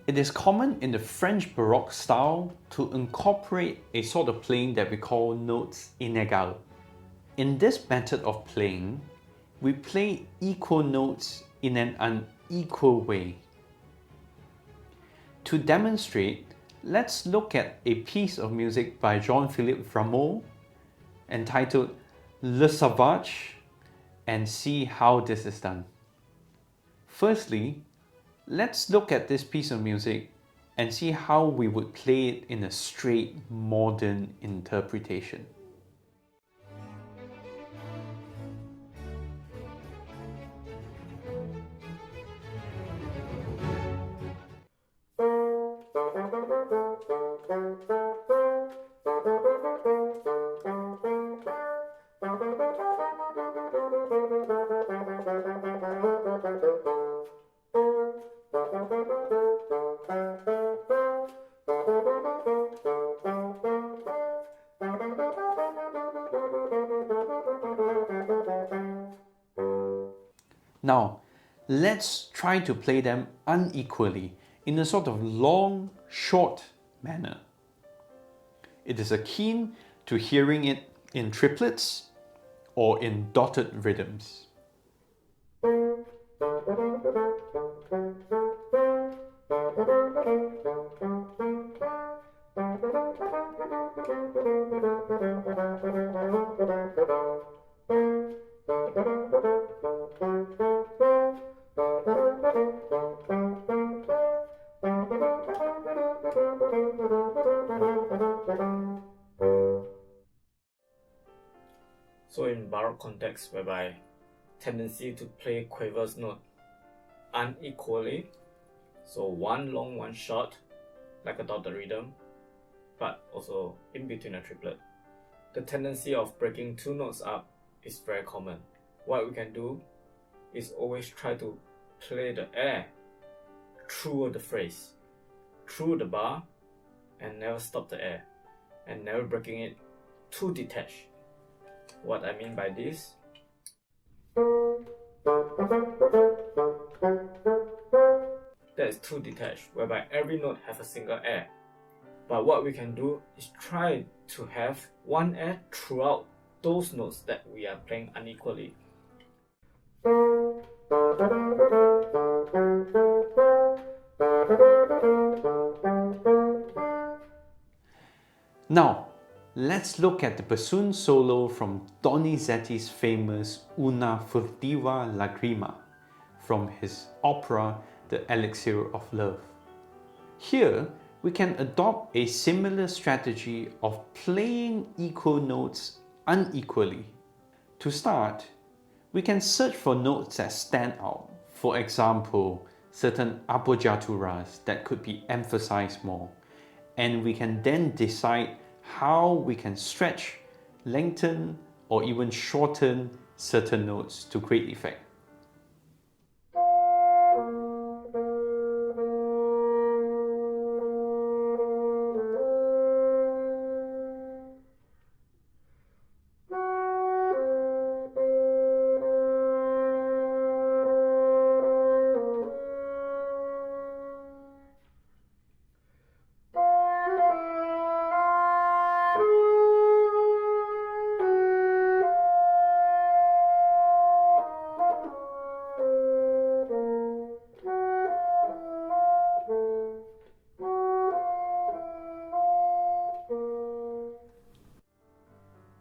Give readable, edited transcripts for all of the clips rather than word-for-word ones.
It is common in the French Baroque style to incorporate a sort of playing that we call notes inégales. In this method of playing, we play equal notes in an unequal way. To demonstrate, let's look at a piece of music by Jean-Philippe Rameau entitled Le Sauvage and see how this is done. Firstly, let's look at this piece of music and see how we would play it in a straight modern interpretation. Now, let's try to play them unequally in a sort of long, short manner. It is akin to hearing it in triplets or in dotted rhythms. So in Baroque context, whereby tendency to play quavers note unequally, so one long, one short, like a dotted rhythm, but also in between a triplet. The tendency of breaking two notes up is very common. What we can do is always try to play the air through the phrase, through the bar, and never stop the air, and never breaking it too detached. What I mean by this, that is too detached, whereby every note has a single air. But what we can do is try to have one air throughout those notes that we are playing unequally. Now, let's look at the bassoon solo from Donizetti's famous Una furtiva lagrima from his opera The Elixir of Love. Here, we can adopt a similar strategy of playing equal notes unequally. To start, we can search for notes that stand out. For example, certain appoggiaturas that could be emphasized more. And we can then decide how we can stretch, lengthen, or even shorten certain notes to great effect.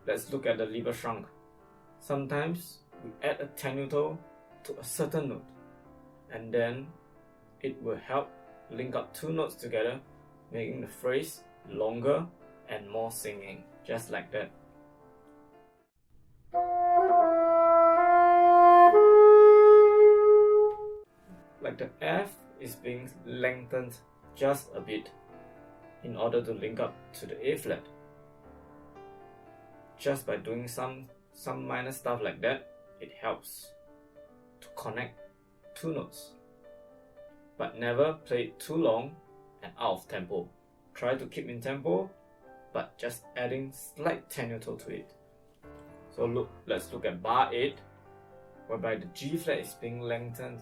Let's look at the Liebeschrank. Sometimes we add a tenuto to a certain note, and then it will help link up two notes together, making the phrase longer and more singing, just like that. Like the F is being lengthened just a bit in order to link up to the A flat. Just by doing some minor stuff like that, it helps to connect two notes. But never play it too long and out of tempo. Try to keep in tempo, but just adding slight tenuto to it. So let's look at bar 8, whereby the G flat is being lengthened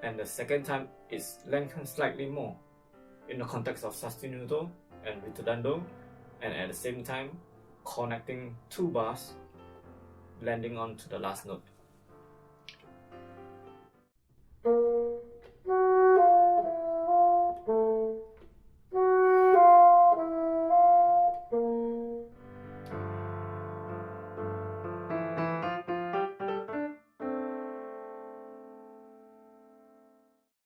and the second time is lengthened slightly more in the context of sostenuto and ritardando, and at the same time connecting two bars landing onto the last note.